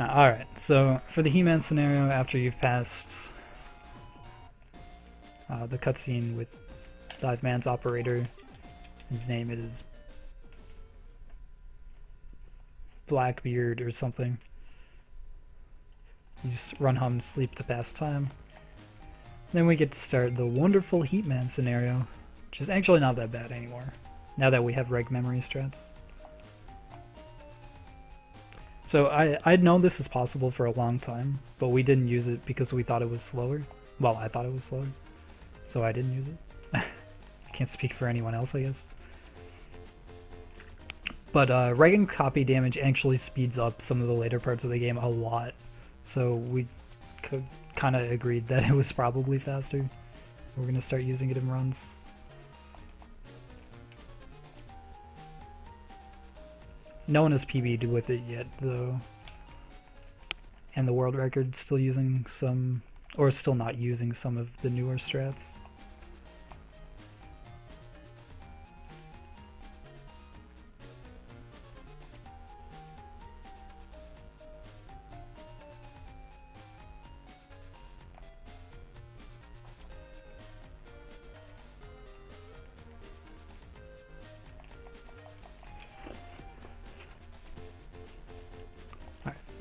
Alright, so for the Heatman scenario, after you've passed the cutscene with Dive Man's operator, his name is Blackbeard or something. You just run, hum, sleep to pass time. Then we get to start the wonderful Heatman scenario, which is actually not that bad anymore, now that we have reg memory strats. So I'd known this is possible for a long time, but we didn't use it because we thought it was slower. Well, I thought it was slower, so I didn't use it. I can't speak for anyone else, I guess. But reg and copy damage actually speeds up some of the later parts of the game a lot, so we kind of agreed that it was probably faster. We're going to start using it in runs. No one has PB'd with it yet, though. And the world record's still using some, or still not using some of the newer strats.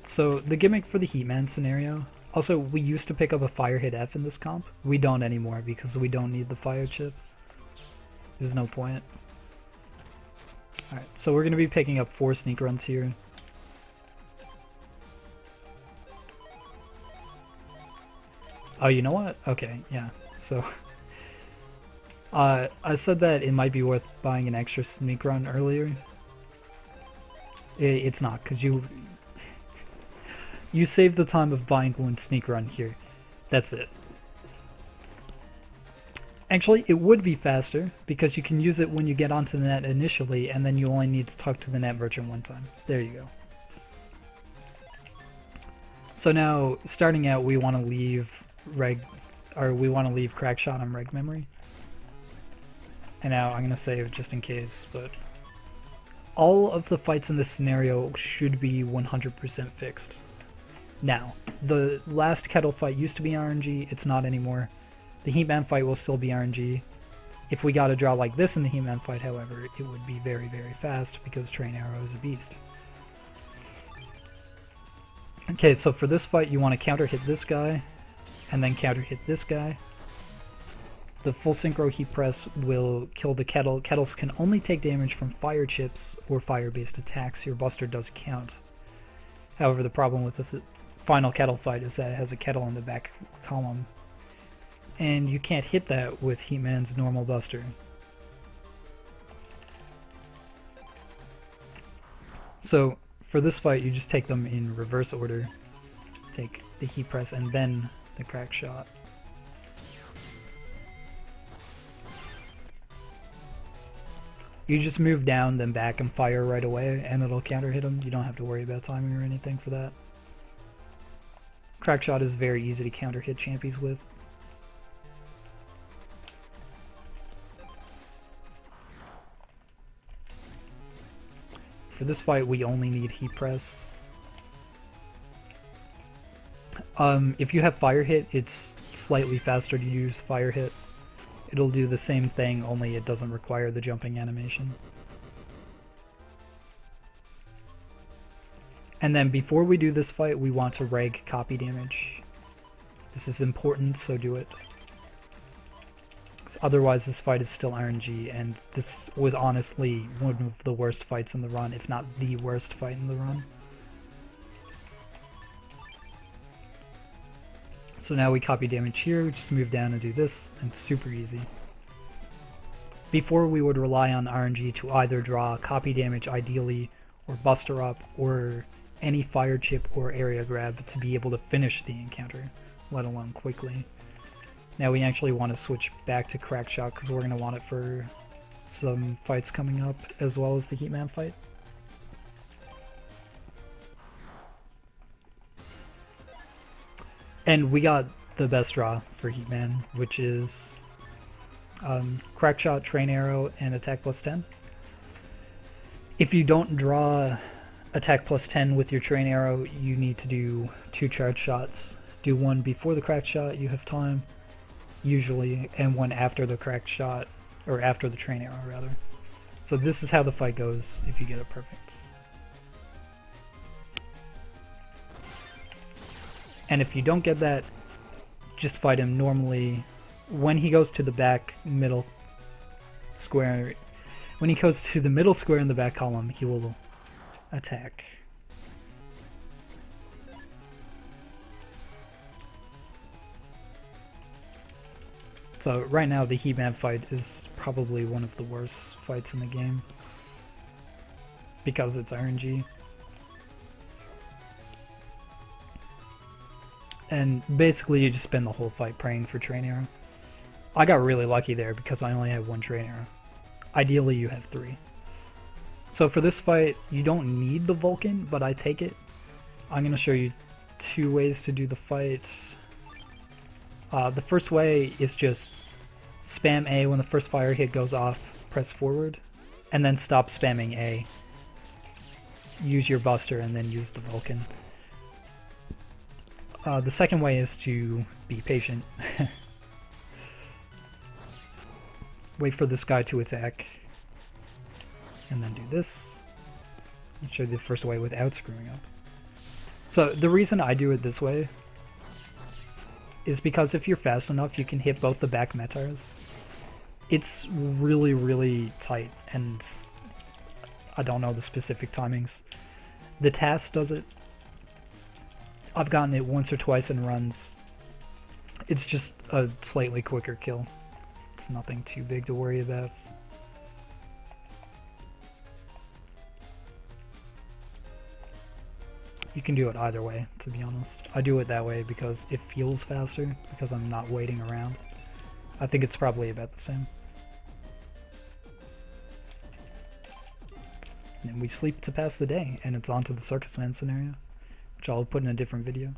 So the gimmick for the Heatman scenario, also we used to pick up a fire hit F in this comp. We don't anymore because we don't need the fire chip. There's no point. Alright, so we're going to be picking up 4 sneak runs here. Oh, you know what? Okay, yeah. So I said that it might be worth buying an extra sneak run earlier. It's not, because you save the time of buying one sneak run here. That's it. Actually, it would be faster, because you can use it when you get onto the net initially, and then you only need to talk to the net merchant one time. There you go. So now, starting out, we want to leave crack shot on reg memory. And now I'm going to save just in case, but all of the fights in this scenario should be 100% fixed. Now, the last kettle fight used to be RNG, it's not anymore. The Heatman fight will still be RNG. If we got a draw like this in the Heatman fight, however, it would be very, very fast because Train Arrow is a beast. Okay, so for this fight you want to counter hit this guy, and then counter hit this guy. The full synchro heat press will kill the kettle. Kettles can only take damage from fire chips or fire-based attacks. Your buster does count. However, the problem with the final kettle fight is that it has a kettle in the back column, and you can't hit that with Heatman's normal buster. So for this fight you just take them in reverse order. Take the heat press and then the crack shot. You just move down, then back and fire right away, and it'll counter hit them. You don't have to worry about timing or anything for that. Crack shot is very easy to counter hit champions with. For this fight, we only need heat press. If you have fire hit, it's slightly faster to use fire hit. It'll do the same thing, only it doesn't require the jumping animation. And then before we do this fight, we want to reg copy damage. This is important, so do it. Otherwise this fight is still RNG, and this was honestly one of the worst fights in the run, if not the worst fight in the run. So now we copy damage here, we just move down and do this, and it's super easy. Before we would rely on RNG to either draw copy damage ideally, or buster up, or any fire chip or area grab to be able to finish the encounter, let alone quickly. Now we actually want to switch back to crack shot because we're going to want it for some fights coming up as well as the Heatman fight. And we got the best draw for Heatman, which is crack shot, train arrow, and attack plus 10. If you don't draw attack plus 10 with your train arrow, you need to do 2 charge shots. Do one before the cracked shot, you have time, usually, and one after the cracked shot, or after the train arrow, rather. So this is how the fight goes if you get it perfect. And if you don't get that, just fight him normally. When he goes to the back middle square, when he goes to the middle square in the back column, he will attack. So right now the Heatman fight is probably one of the worst fights in the game because it's RNG. And basically you just spend the whole fight praying for train arrow. I got really lucky there because I only had 1 train arrow. Ideally you have 3. So for this fight you don't need the Vulcan, but I take it. I'm going to show you 2 ways to do the fight. The first way is just spam A when the first fire hit goes off, press forward, and then stop spamming A. Use your Buster and then use the Vulcan. The second way is to be patient. Wait for this guy to attack, and then do this. I'll show you the first way without screwing up. So the reason I do it this way is because if you're fast enough, you can hit both the back metars. It's really, really tight, and I don't know the specific timings. The task does it. I've gotten it once or twice in runs. It's just a slightly quicker kill. It's nothing too big to worry about. You can do it either way, to be honest. I do it that way because it feels faster, because I'm not waiting around. I think it's probably about the same. And we sleep to pass the day, and it's on to the Circus Man scenario, which I'll put in a different video.